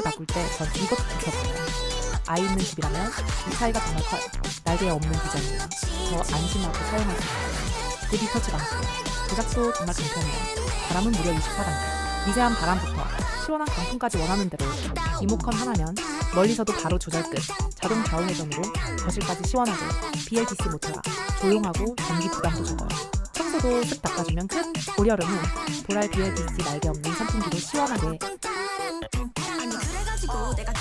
바꿀 때 전 이것도 지켜봐요. 아이 있는 집이라면 이 차이가 정말 커요. 날개 없는 디자인이라 더 안심하고 사용할 수 있어요. 그 리터치 방식, 제작도 정말 간편해요. 바람은 무려 24단계. 미세한 바람부터 시원한 강풍까지 원하는 대로. 리모컨 하나면 멀리서도 바로 조절 끝. 자동 좌우 회전으로 거실까지 시원하게. BLDC 모터라 조용하고 전기 부담도 적어요. 청소도 쓱 닦아주면 끝. 올여름은 보랄 BLDC 날개 없는 선풍기로 시원하게. 아니 그래가지고 내가